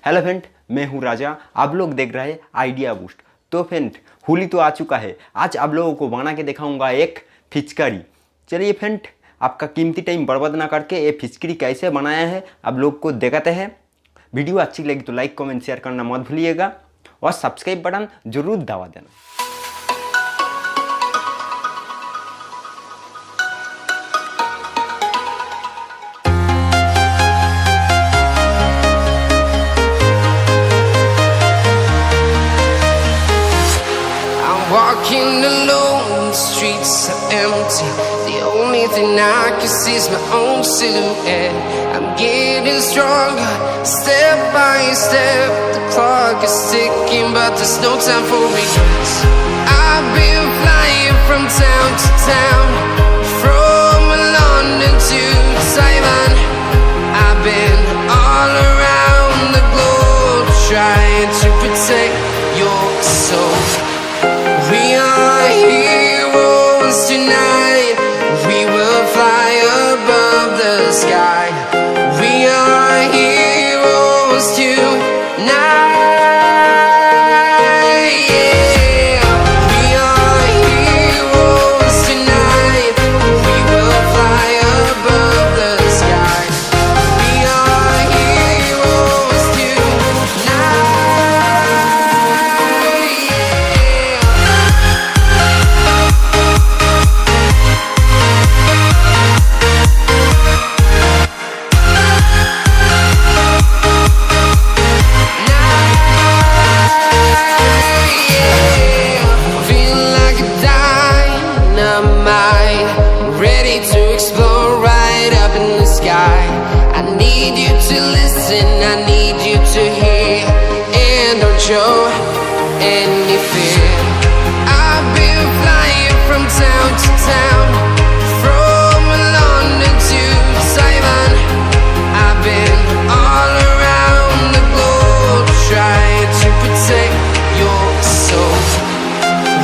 Hello friend, मैं हूँ राजा। आप लोग देख रहे हैं आइडिया बूस्ट। तो फ्रेंड, होली तो आ चुका है। आज आप लोगों को बना के दिखाऊंगा एक पिचकारी। चलिए फ्रेंड, आपका कीमती टाइम बर्बाद ना करके ये पिचकारी कैसे बनाया है आप लोग को दिखाते हैं। वीडियो अच्छी लगी तो लाइक कमेंट शेयर करना मत भूलिएगा और सब्सक्राइब बटन जरूर दबा देना। Walking alone, the streets are empty. The only thing I can see is my own silhouette. I'm getting stronger, step by step. The clock is ticking, but there's no time for regrets. I've been flying from town to town, from London to Taiwan. I've been all around the globe, trying to protect your soul. We are heroes tonight. We will fly above the sky. We are heroes tonight. Yeah. We are heroes tonight. We will fly above the sky. We are heroes tonight. I need you to listen, I need you to hear, and don't show any fear. I've been flying from town to town, from London to Taiwan. I've been all around the globe, trying to protect your soul.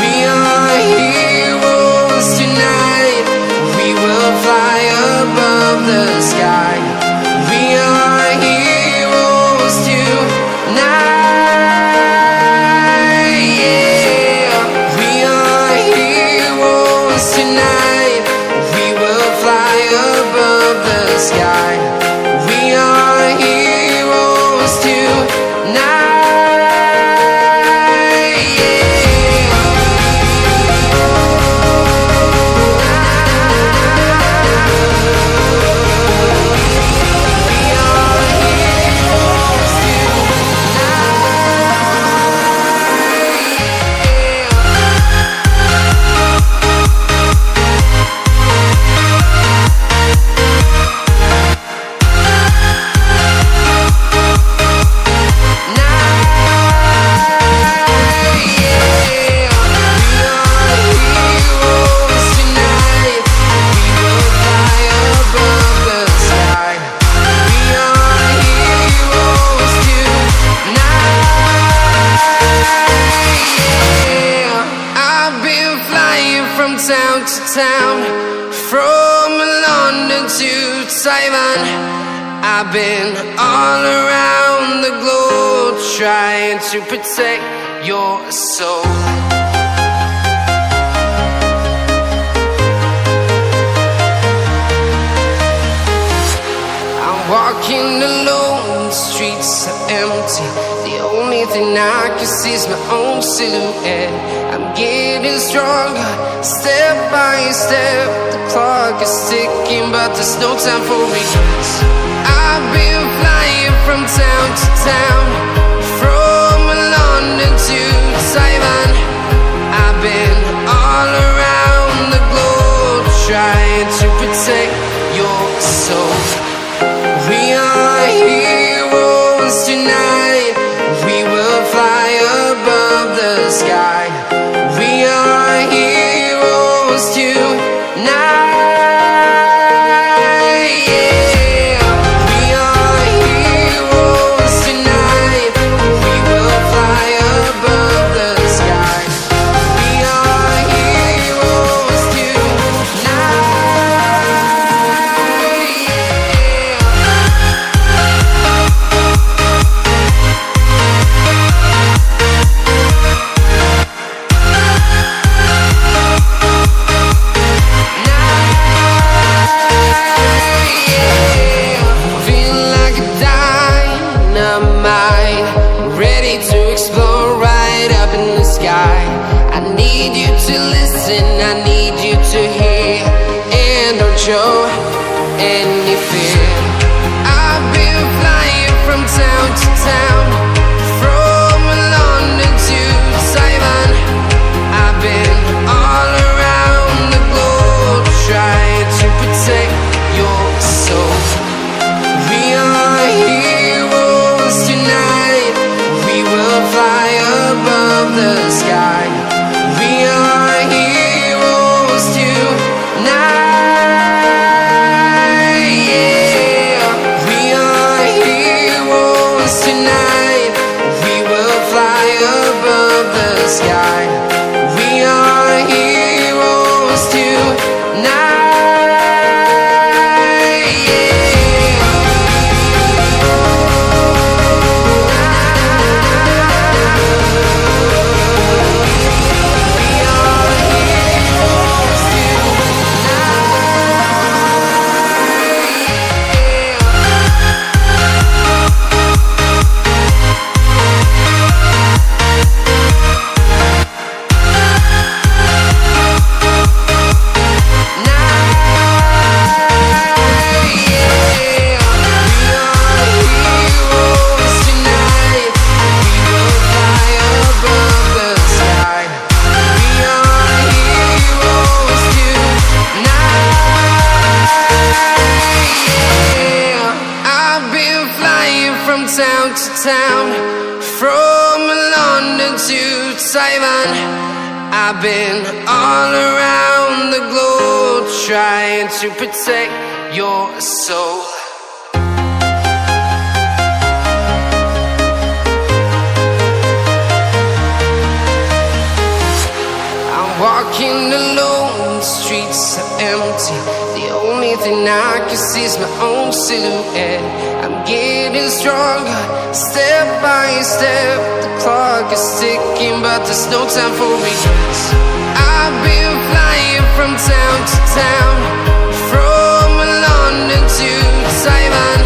We are heroes tonight. We will fly above the sky. We are heroes tonight. Yeah. We are heroes tonight. We will fly above the sky. We are heroes tonight. Town to town, from London to Taiwan. I've been all around the globe, trying to protect your soul. I'm walking alone, the streets are empty. The only thing I can see is my own silhouette. I'm getting stronger, step by step. The clock is ticking, but there's no time for regrets. I've been flying from town to town, from London to Taiwan. I've been all around the globe, trying to protect your soul. We are heroes tonight. We will fly above the sky. We are heroes tonight. Yeah. We are heroes tonight. our mind, ready to explore right up in the sky. I need you to listen, I need you to hear, and don't show any fear. I've been flying from town to town, from London to Taiwan. I've been all around the globe trying to protect your soul. We are heroes tonight, we will fly above the sky. We are heroes tonight, yeah. We are heroes tonight, we will fly above the sky. We are heroes tonight, yeah. We are heroes town to town, from London to Taiwan. I've been all around the globe trying to protect your soul. I'm walking alone, the streets are empty. The only thing I can see is my own silhouette. I'm getting stronger, step by step. The clock is ticking, but there's no time for regrets. I've been flying from town to town, from London to Taiwan.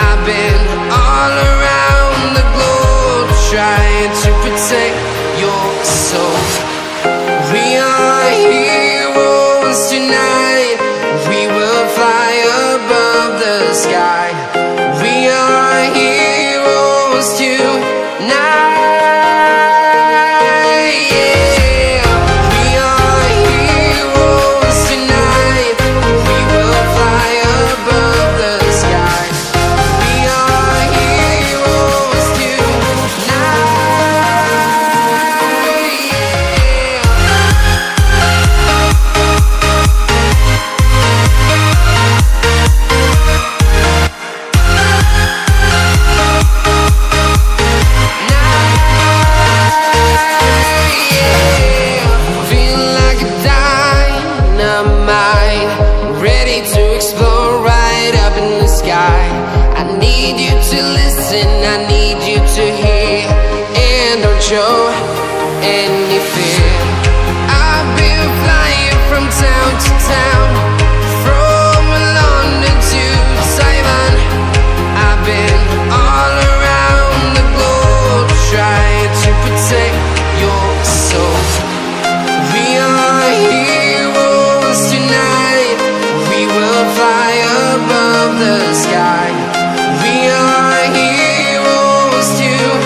I've been all around the globe trying to protect your soul. We are heroes tonight, we will fly above the sky. We are heroes tonight, yeah. We are heroes tonight, we will fly above the sky. We are heroes tonight, yeah. Feel like a dynamite, ready to explore right up in the sky. I need you to listen, I need you to hear, and don't show any fear. I've been flying from town to town, from London to Taiwan. I've been all around the globe trying to protect your soul. We are heroes tonight, we will fly above the sky. We are heroes tonight,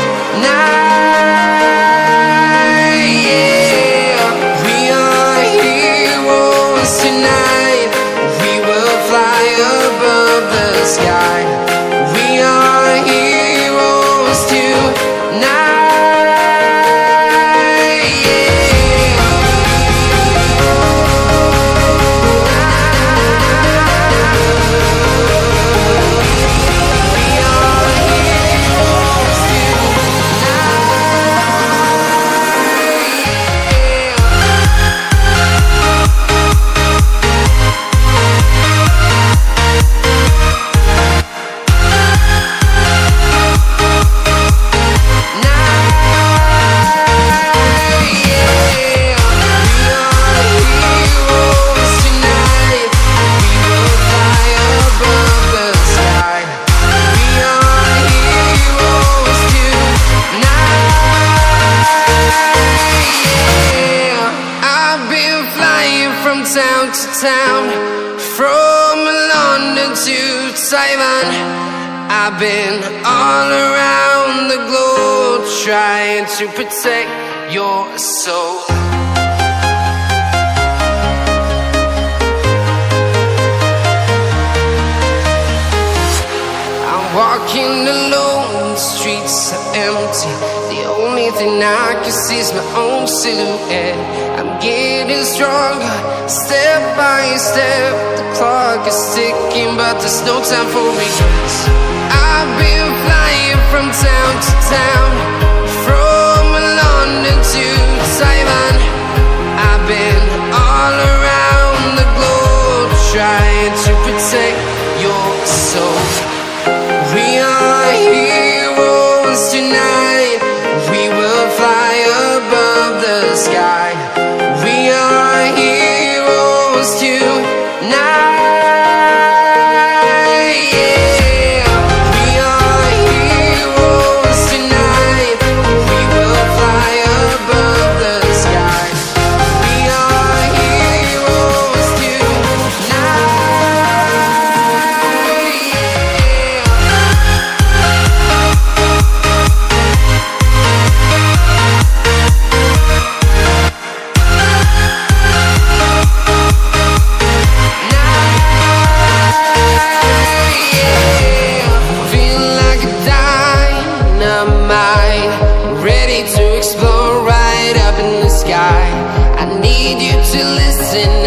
town, from London to Taiwan. I've been all around the globe trying to protect your soul. I'm walking alone, the streets are empty. The only thing I can see is my own silhouette. I'm getting stronger, step by step. The clock is ticking, but there's no time for regrets. I've been flying from town to town, from London to Taiwan. I've been all around the globe trying to protect your soul. We are heroes tonight. We will fly above the sky. We are heroes tonight. Yeah. We are heroes tonight. We will fly above the sky. We are heroes tonight. Feeling like a dynamite, ready to explode right up in the sky. I need you to listen